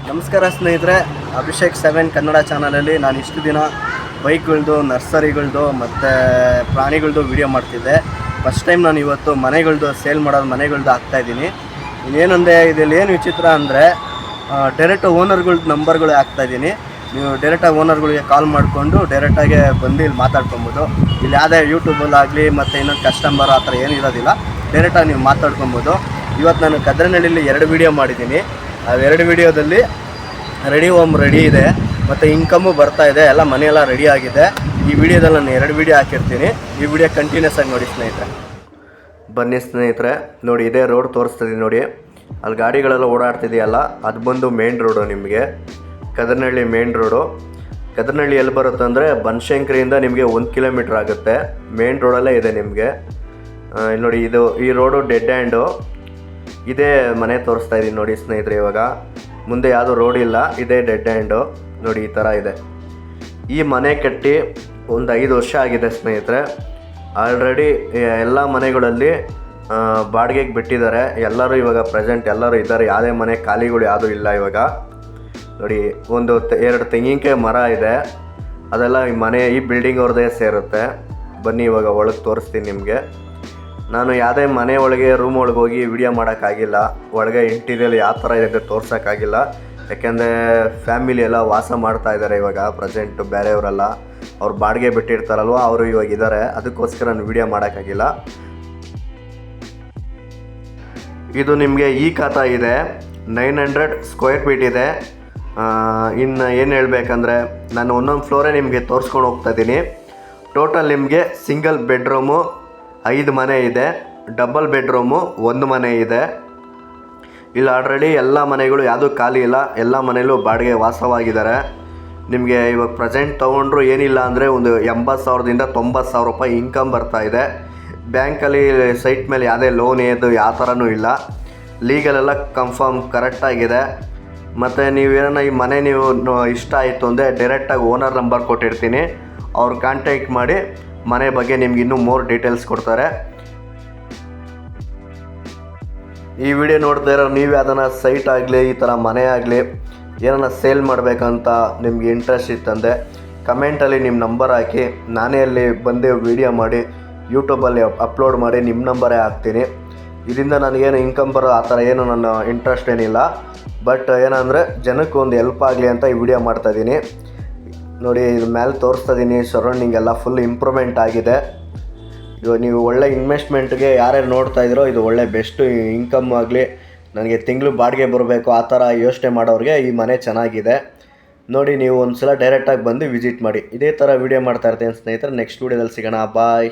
ನಮಸ್ಕಾರ ಸ್ನೇಹಿತರೆ, ಅಭಿಷೇಕ್ 7 ಕನ್ನಡ ಚಾನಲಲ್ಲಿ ನಾನು ಇಷ್ಟು ದಿನ ಬೈಕ್ಗಳದ್ದು, ನರ್ಸರಿಗಳದ್ದು ಮತ್ತು ಪ್ರಾಣಿಗಳದ್ದು ವಿಡಿಯೋ ಮಾಡ್ತಿದ್ದೆ. ಫಸ್ಟ್ ಟೈಮ್ ನಾನು ಇವತ್ತು ಮನೆಗಳದ್ದು ಸೇಲ್ ಮಾಡೋದು ಮನೆಗಳದ್ದು ಹಾಕ್ತಾಯಿದ್ದೀನಿ. ಇನ್ನೇನಂದರೆ ಇದರಲ್ಲಿ ಏನು ವಿಚಿತ್ರ ಅಂದರೆ ಡೈರೆಕ್ಟ್ ಓನರ್ಗಳ್ದು ನಂಬರ್ಗಳು ಹಾಕ್ತಾಯಿದ್ದೀನಿ. ನೀವು ಡೈರೆಕ್ಟಾಗಿ ಓನರ್ಗಳಿಗೆ ಕಾಲ್ ಮಾಡಿಕೊಂಡು ಡೈರೆಕ್ಟಾಗಿ ಬಂದು ಇಲ್ಲಿ ಮಾತಾಡ್ಕೊಬೋದು. ಇಲ್ಲಿ ಯಾವುದೇ ಯೂಟ್ಯೂಬಲ್ಲಾಗಲಿ ಮತ್ತು ಇನ್ನೊಂದು ಕಸ್ಟಮರ್ ಆ ಥರ ಏನೂ ಇರೋದಿಲ್ಲ. ಡೈರೆಕ್ಟಾಗಿ ನೀವು ಮಾತಾಡ್ಕೊಬೋದು. ಇವತ್ತು ನಾನು ಕದ್ರನಹಳ್ಳಿಲಿ 2 ವೀಡಿಯೋ ಮಾಡಿದ್ದೀನಿ. ಆ 2 ವೀಡಿಯೋದಲ್ಲಿ ರೆಡಿ ಹೋಮ್ ರೆಡಿ ಇದೆ ಮತ್ತು ಇನ್ಕಮ್ಮು ಬರ್ತಾಯಿದೆ, ಎಲ್ಲ ಮನೆಯೆಲ್ಲ ರೆಡಿ ಆಗಿದೆ. ಈ ವಿಡಿಯೋದಲ್ಲಿ ನಾನು 2 ವೀಡಿಯೋ ಹಾಕಿರ್ತೀನಿ. ಈ ವಿಡಿಯೋ ಕಂಟಿನ್ಯೂಸ್ ಆಗಿ ನೋಡಿ ಸ್ನೇಹಿತರೆ. ಬನ್ನಿ ಸ್ನೇಹಿತರೆ, ನೋಡಿ ಇದೇ ರೋಡ್ ತೋರಿಸ್ತಿದ್ದೀನಿ ನೋಡಿ. ಅಲ್ಲಿ ಗಾಡಿಗಳೆಲ್ಲ ಓಡಾಡ್ತಿದೆಯಲ್ಲ, ಅದು ಬಂದು ಮೇನ್ ರೋಡು. ನಿಮಗೆ ಕದ್ರನಹಳ್ಳಿ ಮೇನ್ ರೋಡು. ಕದ್ರನಹಳ್ಳಿ ಎಲ್ಲಿ ಬರುತ್ತೆ ಅಂದರೆ ಬನಶಂಕರಿಯಿಂದ ನಿಮಗೆ 1 ಕಿಲೋಮೀಟ್ರ್ ಆಗುತ್ತೆ. ಮೇನ್ ರೋಡಲ್ಲೇ ಇದೆ ನಿಮಗೆ. ನೋಡಿ ಈ ರೋಡು ಡೆಡ್ ಹ್ಯಾಂಡು. ಇದೇ ಮನೆ ತೋರಿಸ್ತಾ ಇದ್ದೀನಿ ನೋಡಿ ಸ್ನೇಹಿತರೆ. ಇವಾಗ ಮುಂದೆ ಯಾವುದೋ ರೋಡ್ ಇಲ್ಲ, ಇದೇ ಡೆಡ್ ಹ್ಯಾಂಡು. ನೋಡಿ ಈ ಥರ ಇದೆ. ಈ ಮನೆ ಕಟ್ಟಿ ಒಂದು 5 ವರ್ಷ ಆಗಿದೆ ಸ್ನೇಹಿತರೆ. ಆಲ್ರೆಡಿ ಎಲ್ಲ ಮನೆಗಳಲ್ಲಿ ಬಾಡಿಗೆಗೆ ಬಿಟ್ಟಿದ್ದಾರೆ. ಎಲ್ಲರೂ ಇವಾಗ ಪ್ರೆಸೆಂಟ್ ಎಲ್ಲರೂ ಇದ್ದಾರೆ. ಯಾವುದೇ ಮನೆ ಖಾಲಿಗಳು ಯಾವುದೂ ಇಲ್ಲ ಇವಾಗ. ನೋಡಿ 2 ತೆಂಗಿನಕಾಯಿ ಮರ ಇದೆ. ಅದೆಲ್ಲ ಈ ಬಿಲ್ಡಿಂಗ್ ಅವ್ರದ್ದೇ ಸೇರುತ್ತೆ. ಬನ್ನಿ ಇವಾಗ ಒಳಗೆ ತೋರಿಸ್ತೀನಿ ನಿಮಗೆ. ನಾನು ಯಾವುದೇ ಮನೆ ಒಳಗೆ ರೂಮ್ ಒಳಗೆ ಹೋಗಿ ವಿಡಿಯೋ ಮಾಡೋಕ್ಕಾಗಿಲ್ಲ. ಒಳಗೆ ಇಂಟೀರಿಯರ್ ಯಾವ ಥರ ಇದೆ ತೋರ್ಸೋಕ್ಕಾಗಿಲ್ಲ. ಯಾಕೆಂದರೆ ಫ್ಯಾಮಿಲಿ ಎಲ್ಲ ವಾಸ ಮಾಡ್ತಾ ಇದ್ದಾರೆ ಇವಾಗ ಪ್ರೆಸೆಂಟು. ಬೇರೆಯವರೆಲ್ಲ ಅವ್ರು ಬಾಡಿಗೆ ಬಿಟ್ಟಿರ್ತಾರಲ್ವ, ಅವರು ಇವಾಗ ಇದ್ದಾರೆ. ಅದಕ್ಕೋಸ್ಕರ ನಾನು ವಿಡಿಯೋ ಮಾಡೋಕ್ಕಾಗಿಲ್ಲ. ಇದು ನಿಮಗೆ ಈ ಖಾತಾ ಇದೆ. 900 ಸ್ಕ್ವೇರ್ ಫೀಟ್ ಇದೆ. ಇನ್ನು ಏನು ಹೇಳಬೇಕಂದ್ರೆ ನಾನು ಒಂದೊಂದು ಫ್ಲೋರೇ ನಿಮಗೆ ತೋರಿಸ್ಕೊಂಡು ಹೋಗ್ತಾ ಇದ್ದೀನಿ. ಟೋಟಲ್ ನಿಮಗೆ ಸಿಂಗಲ್ ಬೆಡ್ರೂಮು 5 ಮನೆ ಇದೆ, ಡಬಲ್ ಬೆಡ್ರೂಮು 1 ಮನೆ ಇದೆ. ಇಲ್ಲಿ ಆಲ್ರೆಡಿ ಎಲ್ಲ ಮನೆಗಳು ಯಾವುದೂ ಖಾಲಿ ಇಲ್ಲ. ಎಲ್ಲ ಮನೆಯಲ್ಲೂ ಬಾಡಿಗೆ ವಾಸವಾಗಿದ್ದಾರೆ. ನಿಮಗೆ ಇವಾಗ ಪ್ರೆಸೆಂಟ್ ತೊಗೊಂಡ್ರು ಏನಿಲ್ಲ ಅಂದರೆ ಒಂದು 80,000ದಿಂದ 90,000 ರೂಪಾಯಿ ಇನ್ಕಮ್ ಬರ್ತಾಯಿದೆ. ಬ್ಯಾಂಕಲ್ಲಿ ಸೈಟ್ ಮೇಲೆ ಯಾವುದೇ ಲೋನ್ ಯಾವ ಥರನೂ ಇಲ್ಲ. ಲೀಗಲೆಲ್ಲ ಕನ್ಫರ್ಮ್ ಕರೆಕ್ಟಾಗಿದೆ. ಮತ್ತು ನೀವೇನೋ ಈ ಮನೆ ನೀವು ಇಷ್ಟ ಆಯಿತು ಅಂದರೆ ಡೈರೆಕ್ಟಾಗಿ ಓನರ್ ನಂಬರ್ ಕೊಟ್ಟಿರ್ತೀನಿ. ಅವ್ರು ಕಾಂಟ್ಯಾಕ್ಟ್ ಮಾಡಿ ಮನೆ ಬಗ್ಗೆ ನಿಮ್ಗೆ ಇನ್ನೂ ಮೋರ್ ಡೀಟೇಲ್ಸ್ ಕೊಡ್ತಾರೆ. ಈ ವಿಡಿಯೋ ನೋಡ್ತಾ ಇರೋ ನೀವು ಯಾವ್ದಾನ ಸೈಟ್ ಆಗಲಿ, ಈ ಥರ ಮನೆ ಆಗಲಿ ಏನಾನ ಸೇಲ್ ಮಾಡಬೇಕಂತ ನಿಮ್ಗೆ ಇಂಟ್ರೆಸ್ಟ್ ಇತ್ತಂದರೆ ಕಮೆಂಟಲ್ಲಿ ನಿಮ್ಮ ನಂಬರ್ ಹಾಕಿ, ನಾನೇ ಅಲ್ಲಿ ಬಂದು ವಿಡಿಯೋ ಮಾಡಿ ಯೂಟ್ಯೂಬಲ್ಲಿ ಅಪ್ಲೋಡ್ ಮಾಡಿ ನಿಮ್ಮ ನಂಬರೇ ಹಾಕ್ತೀನಿ. ಇದರಿಂದ ನನಗೇನು ಇನ್ಕಮ್ ಬರೋ ಆ ಥರ ಏನು ನನ್ನ ಇಂಟ್ರೆಸ್ಟ್ ಏನಿಲ್ಲ. ಬಟ್ ಏನಂದರೆ ಜನಕ್ಕೆ ಒಂದು ಹೆಲ್ಪ್ ಆಗಲಿ ಅಂತ ಈ ವಿಡಿಯೋ ಮಾಡ್ತಾಯಿದ್ದೀನಿ. ನೋಡಿ ಇದು ಮೇಲೆ ತೋರಿಸ್ತಾ ಇದ್ದೀನಿ. ಸರೌಂಡಿಂಗ್ ಎಲ್ಲ ಫುಲ್ ಇಂಪ್ರೂವ್ಮೆಂಟ್ ಆಗಿದೆ. ಇವಾಗ ನೀವು ಒಳ್ಳೆ ಇನ್ವೆಸ್ಟ್ಮೆಂಟ್ಗೆ ಯಾರ್ಯಾರು ನೋಡ್ತಾ ಇದ್ದೀರೋ ಇದು ಒಳ್ಳೆ ಬೆಸ್ಟು ಇನ್ಕಮ್ ಆಗಲಿ, ನನಗೆ ತಿಂಗಳು ಬಾಡಿಗೆ ಬರಬೇಕು ಆ ಥರ ಯೋಚನೆ ಮಾಡೋರಿಗೆ ಈ ಮನೆ ಚೆನ್ನಾಗಿದೆ. ನೋಡಿ ನೀವು ಒಂದು ಸಲ ಡೈರೆಕ್ಟಾಗಿ ಬಂದು ವಿಸಿಟ್ ಮಾಡಿ. ಇದೇ ಥರ ವೀಡಿಯೋ ಮಾಡ್ತಾ ಇರ್ತೀನಿ ಸ್ನೇಹಿತರೆ. ನೆಕ್ಸ್ಟ್ ವೀಡಿಯೋದಲ್ಲಿ ಸಿಗೋಣ. ಬಾಯ್.